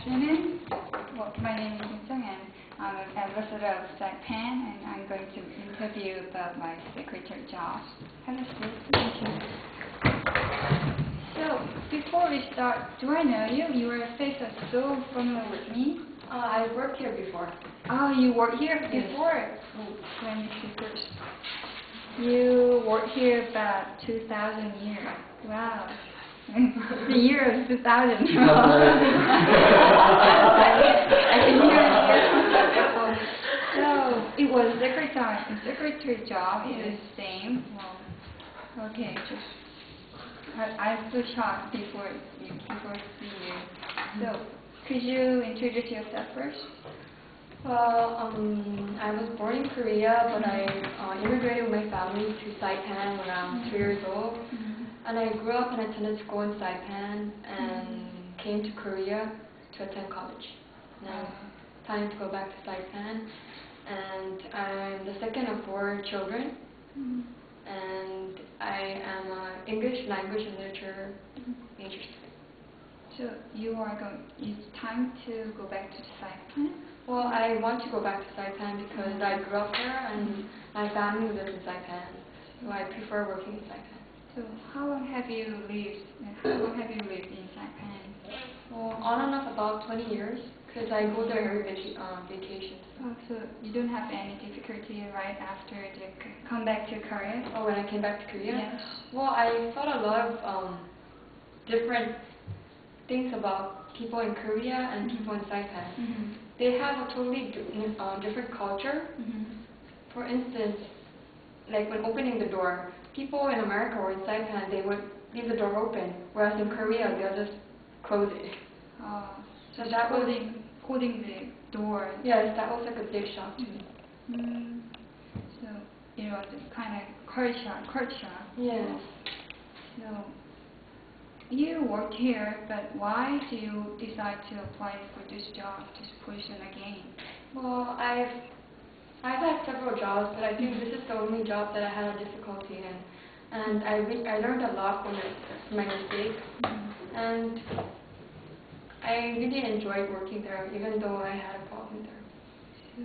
afternoon. Well, my name is Kim Sung and I'm an ambassador of Saipan, and I'm going to interview about my secretary job. Have a seat. Thank you. So, before we start, do I know you? Your face is so familiar with me. I worked here before. Oh, you worked here before? Oh, let me see first. You worked here about 2000 years. Wow. The year of 2000. I can hear it. So, it was secretary job is the same. Well, okay, I was shocked before seeing you. So, could you introduce yourself first? Well, I was born in Korea, but I immigrated with my family to Saipan when I was 3 years old. And I grew up and attended school in Saipan and came to Korea to attend college. Now, time to go back to Saipan. And I'm the second of 4 children. And I am an English language and literature major student. So it's time to go back to Saipan? Well, I want to go back to Saipan because I grew up there and my family lives in Saipan. So I prefer working in Saipan. So how long have you lived in Saipan? Well, on and off about 20 years because I go there every vacation. Oh, so you don't have any difficulty right after you come back to Korea? Oh, when I came back to Korea? Yes. Well, I thought a lot of different things about people in Korea and people in Saipan. They have a totally different culture. For instance, like when opening the door, people in America or in Saipan, they would leave the door open, whereas in Korea, they'll just close it. So that holding the door. Yes, that was like a big shock to me. So it was kind of culture shock. Yes. So you worked here, but why do you decide to apply for this job, this position again? Well, I've had several jobs, but I think this is the only job that I had a difficulty in. And I learned a lot from my mistakes. And I really enjoyed working there, even though I had a problem there. So,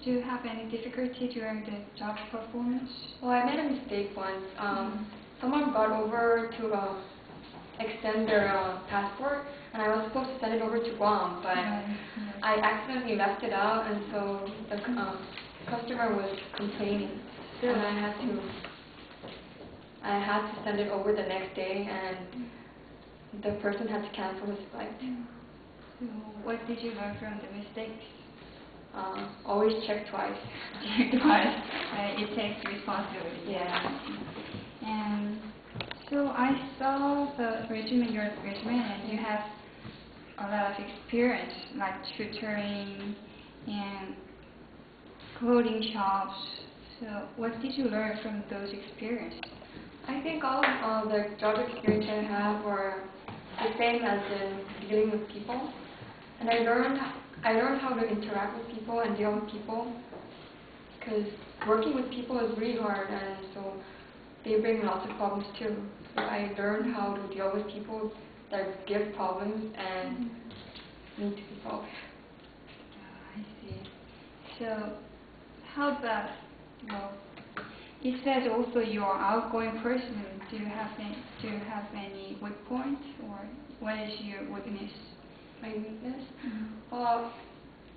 do you have any difficulty during the job performance? Well, I made a mistake once. Someone brought over to extend their passport, and I was supposed to send it over to Guam, but I accidentally left it out, and so the customer was complaining, and I had to send it over the next day, and the person had to cancel his flight. So what did you learn from the mistakes? Always check twice. Check twice. It takes responsibility. Yeah. And so I saw your resume, and you have a lot of experience, like tutoring and clothing shops. So what did you learn from those experiences? I think all of the job experience I have were the same as in dealing with people, and I learned how to interact with people and deal with people, because working with people is really hard, and so they bring lots of problems too. So I learned how to deal with people that give problems and need to be solved. I see. So how about, well, it says also you are an outgoing person. Do you have any weak points, or what is your weakness? My weakness? Well,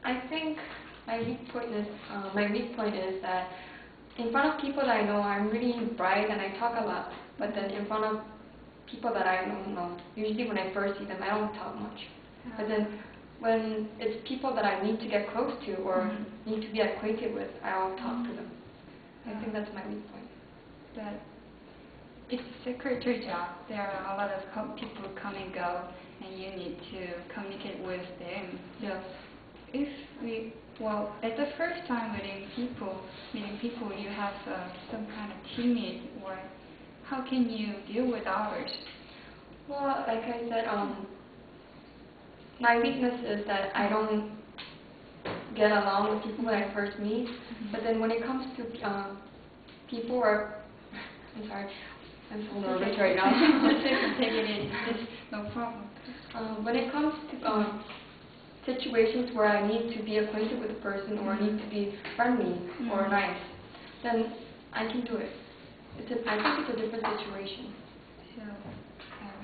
I think my weak point is that in front of people that I know, I'm really bright and I talk a lot. But then in front of people that I don't know, usually when I first see them, I don't talk much. But then when it's people that I need to get close to or need to be acquainted with, I'll talk to them. I think that's my weak point. But it's a secretary job. There are a lot of people come and go, and you need to communicate with them. So at the first time meeting people, you have some kind of timid, or how can you deal with others? Well, like I said, my weakness is that I don't get along with people when I first meet. But then when it comes to people, I'm sorry, I'm so nervous right now. Just take it in. No problem. When it comes to situations where I need to be acquainted with a person or need to be friendly or nice, then I can do it. I think it's a different situation. So,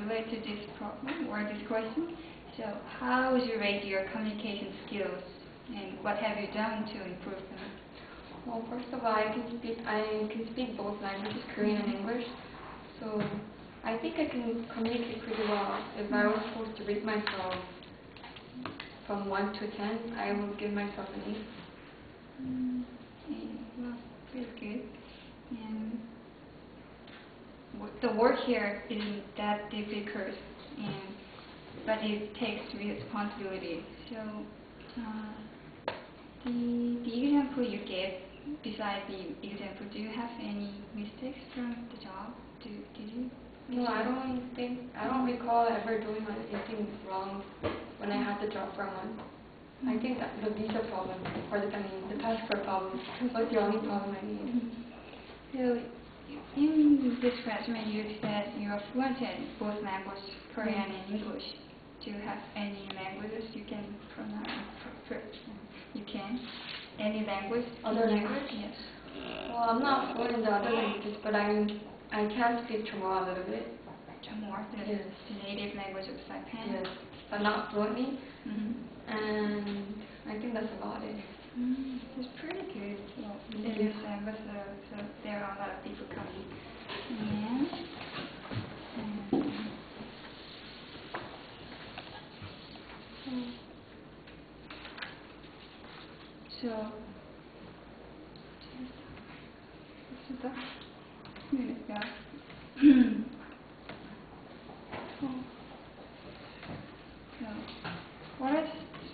related to this problem or this question, so how would you rate your communication skills and what have you done to improve them? Well, first of all, I can speak both languages, Korean and English. So I think I can communicate pretty well. If I was supposed to rate myself from 1 to 10, I would give myself an 8. Well, pretty good. And the work here isn't that difficult, but it takes responsibility. So the example you gave, besides the example, do you have any mistakes from the job? Did you? No, I don't recall ever doing anything wrong when I had the job for a month. I think that the visa problem, or the passport problem, was the only problem I made. So, in this resume, you said you're fluent in both languages, Korean and English. Do you have any languages you can pronounce? You can? Any language? Other language? Yes. Well, I'm not fluent in the other languages, but I can speak Chamorro a little bit. Chamorro, Yes. The native language of Saipan? Yes, but not fluently. And I think that's about it. It's pretty good. Well, it is ambassador, so there are a lot of people coming.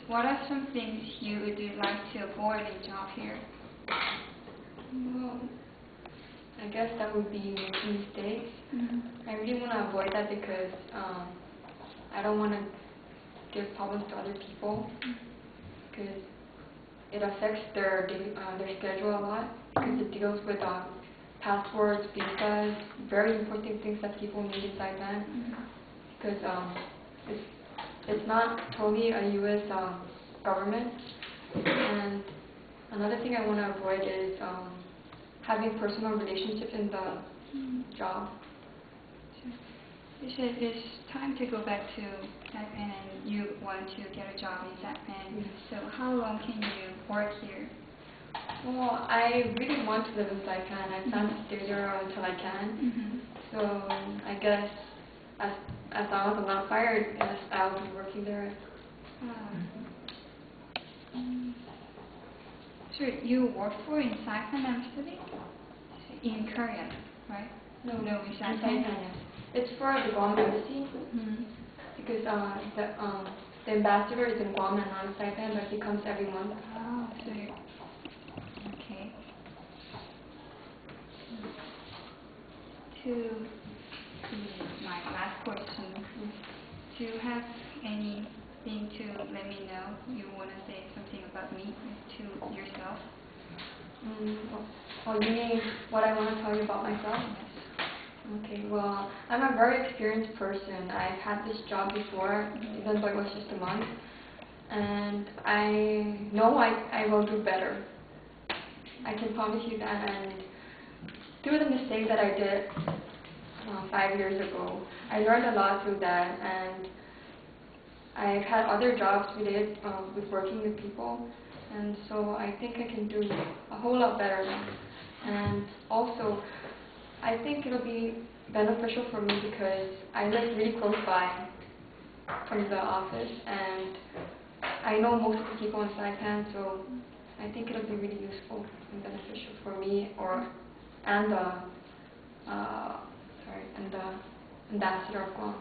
What are some things you would like to avoid in job here? Well, I guess that would be making mistakes. I really want to avoid that because I don't want to give problems to other people because it affects their schedule a lot because it deals with passports, visas, very important things that people need in Saipan because it's not totally a U.S. Government. And another thing I want to avoid is having personal relationships in the job. You said it's time to go back to Saipan and you want to get a job in Saipan. So how long can you work here? Well, I really want to live in Saipan. I plan to stay there until I can. So I guess as long as I'm not fired, yes, I'll be working there. So you work for in Saipan Embassy? In Korea, right? No, in in Saipan. Saipan. It's for the Guam Embassy because the ambassador is in Guam and not in Saipan, but he comes every month. Oh, so okay. My last question. Do you have anything to let me know? You want to say something about me to yourself? Oh, you mean what I want to tell you about myself? Yes. Okay, well, I'm a very experienced person. I've had this job before, even though it was just a month. And I know I will do better. I can promise you that. And through the mistake that I did 5 years ago, I learned a lot through that. And I've had other jobs related with working with people. And so I think I can do a whole lot better now. And also, I think it'll be beneficial for me because I live really close by from the office and I know most of the people in Saipan, so I think it'll be really useful and beneficial for me and the ambassador of Guam.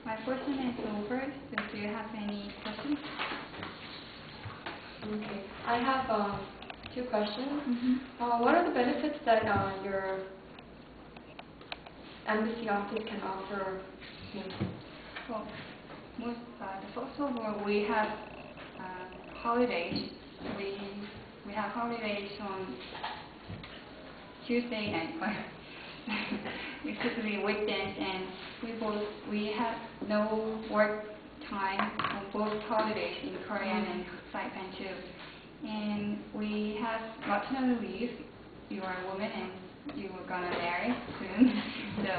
My question is over. So do you have any questions? Okay, I have 2 questions. What are the benefits that your embassy office can offer me? Well, first of all, we have holidays. We have holidays on Tuesday and basically weekends, and we have no work time on both holidays in Korean and Saipan too. And we have maternal leave. You are a woman and you are gonna marry soon, so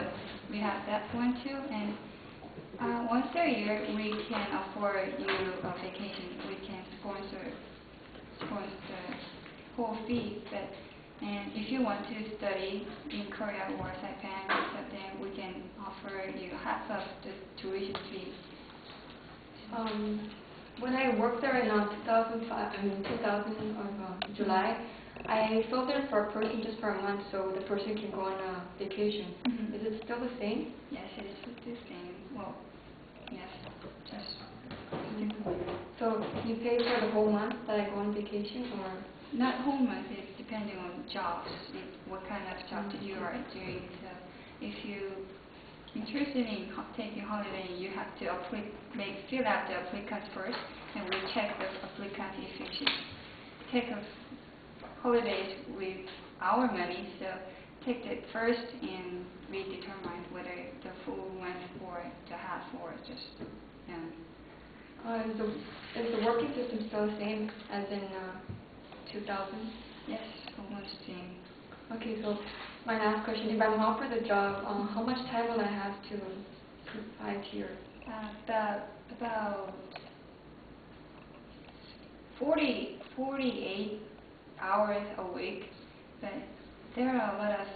we have that one too. And once a year we can afford you a vacation. We can sponsor the whole fee. But and if you want to study in Korea or Saipan, then we can offer you half of the tuition fee. When I worked there in 2000 or July, I filled in for a person just for a month, so the person can go on a vacation. Mm-hmm. Is it still the same? Yes, it is the same. Well, yes, just. So you pay for the whole month that I go on vacation, or? Not whole month, it's depending on jobs, what kind of job that you are doing. So if you're interested in taking holiday, you have to fill out the applicants first, and we check the applicant if you should take a holidays with our money. So take it first, and we determine whether the full month or the half or just. Is the working system still the same as in 2000? Yes, almost same. Okay, so my last question, if I'm offered the job, how much time will I have to provide to your? About 48 hours a week, but there are a lot of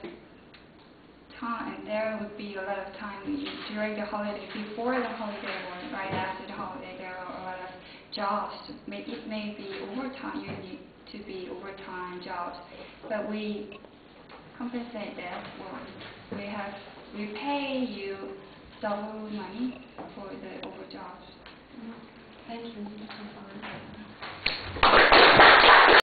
time. There would be a lot of time during the holiday, before the holiday or right after the holiday. There are a lot of jobs. It may be overtime. You need to be overtime jobs, but we compensate that. Well, we pay you double money for the over jobs. Thank you.